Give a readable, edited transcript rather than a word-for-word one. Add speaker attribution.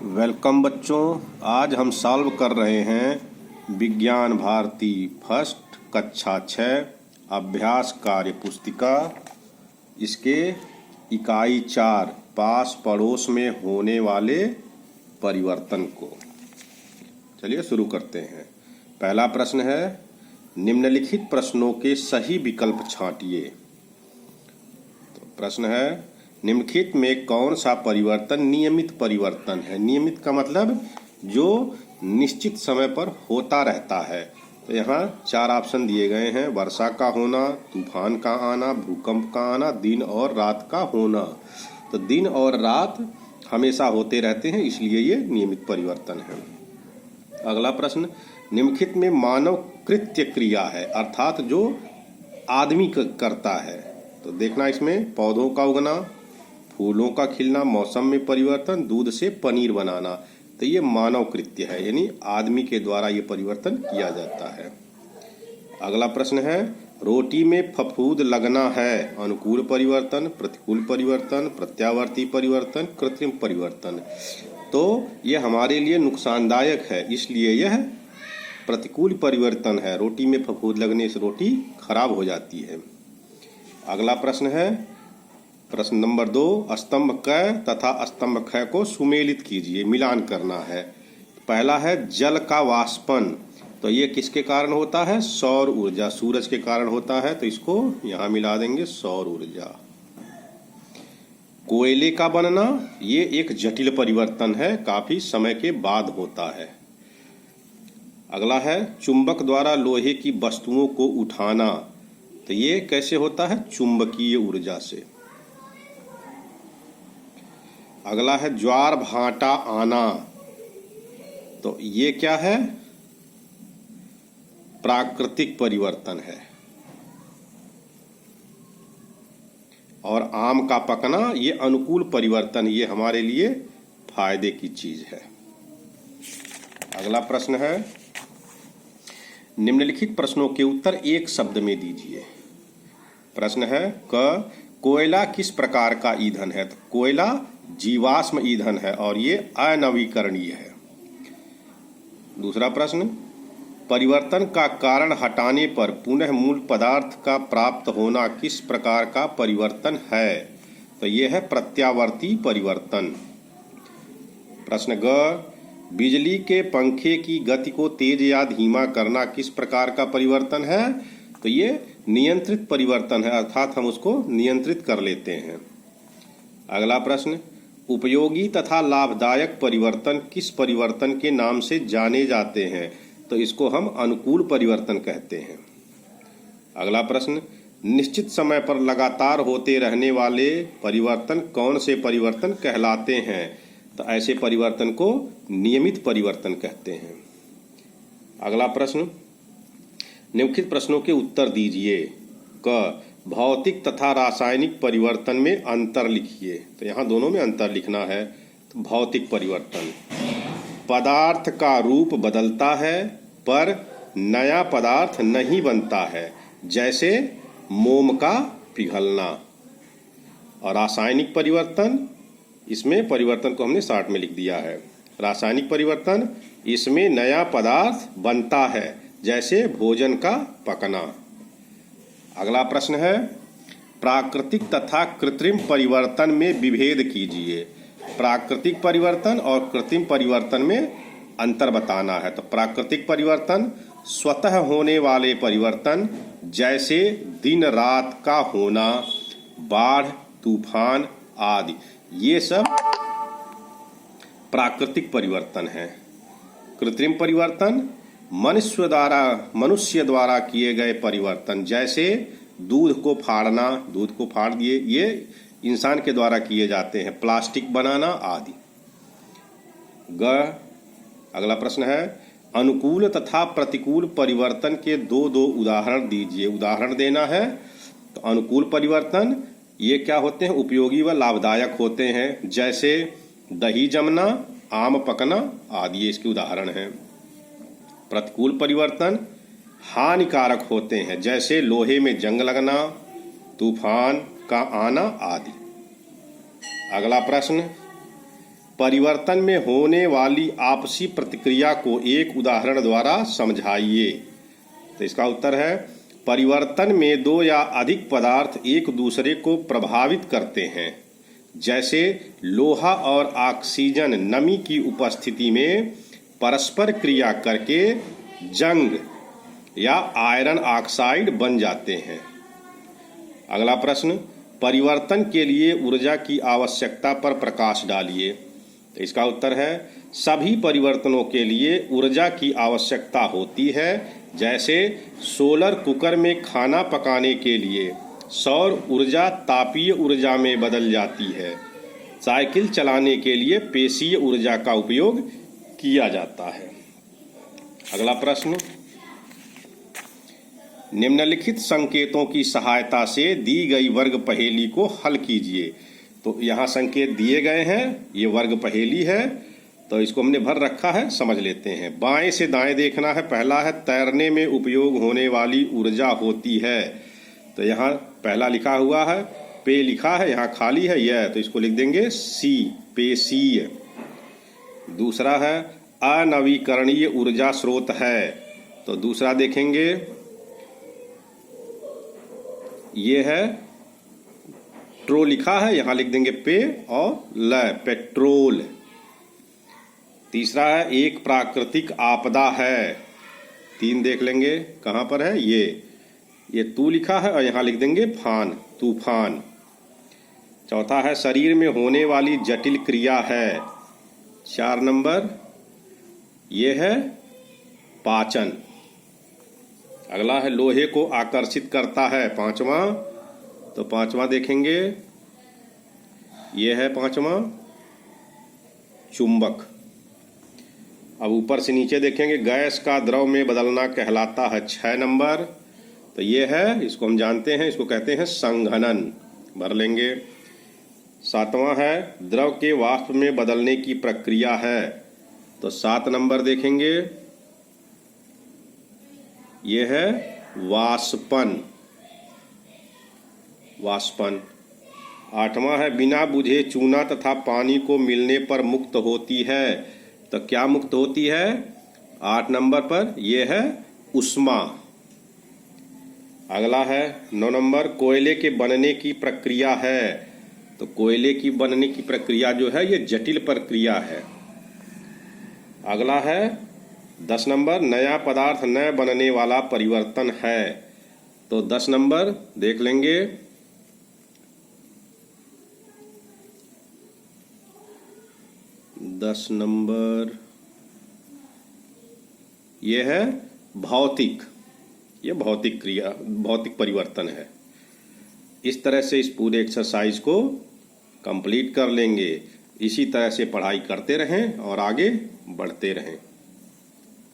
Speaker 1: Welcome बच्चों। आज हम सॉल्व कर रहे हैं विज्ञान भारती फर्स्ट कक्षा 6 अभ्यास कार्य पुस्तिका, इसके इकाई 4 पास पड़ोस में होने वाले परिवर्तन को। चलिए शुरू करते हैं। पहला प्रश्न है, निम्नलिखित प्रश्नों के सही विकल्प छांटिए। तो प्रश्न है, निम्नलिखित में कौन सा परिवर्तन नियमित परिवर्तन है? नियमित का मतलब जो निश्चित समय पर होता रहता है। तो यहाँ 4 ऑप्शन दिए गए हैं, वर्षा का होना, तूफान का आना, भूकंप का आना, दिन और रात का होना। तो दिन और रात हमेशा होते रहते हैं, इसलिए ये नियमित परिवर्तन है। अगला प्रश्न, निम्नलिखित में मानव कृत्य क्रिया है, अर्थात जो आदमी करता है। तो देखना इसमें पौधों का उगना, फूलों का खिलना, मौसम में परिवर्तन, दूध से पनीर बनाना। तो ये मानव कृत्य है, यानी आदमी के द्वारा ये परिवर्तन किया जाता है। अगला प्रश्न है, रोटी में फफूंद लगना है, अनुकूल परिवर्तन, प्रतिकूल परिवर्तन, प्रत्यावर्ती परिवर्तन, कृत्रिम परिवर्तन। तो ये हमारे लिए नुकसानदायक है, इसलिए यह प्रतिकूल परिवर्तन है। रोटी में फफूंद लगने से रोटी खराब हो जाती है। अगला प्रश्न है, प्रश्न नंबर 2, स्तंभ क तथा स्तंभ ख को सुमेलित कीजिए, मिलान करना है। पहला है जल का वाष्पन। तो ये किसके कारण होता है? सौर ऊर्जा, सूरज के कारण होता है। तो इसको यहाँ मिला देंगे, सौर ऊर्जा। कोयले का बनना, ये एक जटिल परिवर्तन है, काफी समय के बाद होता है। अगला है चुंबक द्वारा लोहे की वस्तुओं को उठाना। तो ये कैसे होता है? चुंबकीय ऊर्जा से। अगला है ज्वार भाटा आना। तो ये क्या है? प्राकृतिक परिवर्तन है। और आम का पकना, ये अनुकूल परिवर्तन, ये हमारे लिए फायदे की चीज है। अगला प्रश्न है, निम्नलिखित प्रश्नों के उत्तर एक शब्द में दीजिए। प्रश्न है, कोयला किस प्रकार का ईंधन है? तो कोयला जीवाश्म ईंधन है और ये अनवीकरणीय है। दूसरा प्रश्न, परिवर्तन का कारण हटाने पर पुनः मूल पदार्थ का प्राप्त होना किस प्रकार का परिवर्तन है? तो ये है प्रत्यावर्ती परिवर्तन। प्रश्न ग, बिजली के पंखे की गति को तेज या धीमा करना किस प्रकार का परिवर्तन है? तो ये नियंत्रित परिवर्तन है, अर्थात हम उसको नियंत्रित कर लेते हैं। अगला प्रश्न, उपयोगी तथा लाभदायक परिवर्तन किस परिवर्तन के नाम से जाने जाते हैं? तो इसको हम अनुकूल परिवर्तन कहते हैं। अगला प्रश्न, निश्चित समय पर लगातार होते रहने वाले परिवर्तन कौन से परिवर्तन कहलाते हैं? तो ऐसे परिवर्तन को नियमित परिवर्तन कहते हैं। अगला प्रश्न, निम्नलिखित प्रश्नों के उत्तर दीजिए। क, भौतिक तथा रासायनिक परिवर्तन में अंतर लिखिए। तो यहाँ दोनों में अंतर लिखना है। तो भौतिक परिवर्तन, पदार्थ का रूप बदलता है पर नया पदार्थ नहीं बनता है, जैसे मोम का पिघलना। और रासायनिक परिवर्तन, इसमें परिवर्तन को हमने शॉर्ट में लिख दिया है। रासायनिक परिवर्तन, इसमें नया पदार्थ बनता है, जैसे भोजन का पकना। अगला प्रश्न है, प्राकृतिक तथा कृत्रिम परिवर्तन में विभेद कीजिए। प्राकृतिक परिवर्तन और कृत्रिम परिवर्तन में अंतर बताना है। तो प्राकृतिक परिवर्तन स्वतः होने वाले परिवर्तन, जैसे दिन रात का होना, बाढ़, तूफान आदि, ये सब प्राकृतिक परिवर्तन है। कृत्रिम परिवर्तन, मनुष्य द्वारा किए गए परिवर्तन, जैसे दूध को फाड़ना, दूध को फाड़ दिए, ये इंसान के द्वारा किए जाते हैं, प्लास्टिक बनाना आदि। अगला प्रश्न है, अनुकूल तथा प्रतिकूल परिवर्तन के दो उदाहरण दीजिए। उदाहरण देना है। तो अनुकूल परिवर्तन, ये क्या होते हैं? उपयोगी व लाभदायक होते हैं, जैसे दही जमना, आम पकना आदि, इसके उदाहरण हैं। प्रतिकूल परिवर्तन हानिकारक होते हैं, जैसे लोहे में जंग लगना, तूफान का आना आदि। अगला प्रश्न, परिवर्तन में होने वाली आपसी प्रतिक्रिया को एक उदाहरण द्वारा समझाइए। तो इसका उत्तर है परिवर्तन में दो या अधिक पदार्थ एक दूसरे को प्रभावित करते हैं, जैसे लोहा और ऑक्सीजन नमी की उपस्थिति में परस्पर क्रिया करके जंग या आयरन ऑक्साइड बन जाते हैं। अगला प्रश्न, परिवर्तन के लिए ऊर्जा की आवश्यकता पर प्रकाश डालिए। तो इसका उत्तर है सभी परिवर्तनों के लिए ऊर्जा की आवश्यकता होती है, जैसे सोलर कुकर में खाना पकाने के लिए सौर ऊर्जा तापीय ऊर्जा में बदल जाती है। साइकिल चलाने के लिए पेशीय ऊर्जा का उपयोग किया जाता है। अगला प्रश्न, निम्नलिखित संकेतों की सहायता से दी गई वर्ग पहेली को हल कीजिए। तो यहाँ संकेत दिए गए हैं, ये वर्ग पहेली है, तो इसको हमने भर रखा है, समझ लेते हैं। बाएं से दाएं देखना है। पहला है तैरने में उपयोग होने वाली ऊर्जा होती है। तो यहाँ पहला लिखा हुआ है, पे लिखा है, यहाँ खाली है यह, तो इसको लिख देंगे सी, पेशीय। दूसरा है अनवीकरणीय ऊर्जा स्रोत है, तो दूसरा देखेंगे ये है ट्रो लिखा है, यहाँ लिख देंगे पे और ल, पेट्रोल। तीसरा है एक प्राकृतिक आपदा है, तीन देख लेंगे कहाँ पर है, ये तू लिखा है और यहाँ लिख देंगे फान, तूफान। चौथा है शरीर में होने वाली जटिल क्रिया है, 4 नंबर ये है पाचन। अगला है लोहे को आकर्षित करता है, 5वां, तो 5वां देखेंगे ये है 5वां चुंबक। अब ऊपर से नीचे देखेंगे गैस का द्रव में बदलना कहलाता है, 6 नंबर, तो ये है, इसको हम जानते हैं, इसको कहते हैं संघनन, भर लेंगे। 7वां है द्रव के वाष्प में बदलने की प्रक्रिया है, तो 7 नंबर देखेंगे ये है वाष्पन, वाष्पन। 8वां है बिना बुझे चूना तथा पानी को मिलने पर मुक्त होती है, तो क्या मुक्त होती है, 8 नंबर पर ये है उष्मा। अगला है 9 नंबर कोयले के बनने की प्रक्रिया है, तो कोयले की बनने की प्रक्रिया जो है ये जटिल प्रक्रिया है। अगला है 10 नंबर नया पदार्थ न बनने वाला परिवर्तन है, तो 10 नंबर देख लेंगे दस नंबर ये है भौतिक, ये भौतिक क्रिया, भौतिक परिवर्तन है। इस तरह से इस पूरे एक्सरसाइज को कंप्लीट कर लेंगे। इसी तरह से पढ़ाई करते रहें और आगे बढ़ते रहें।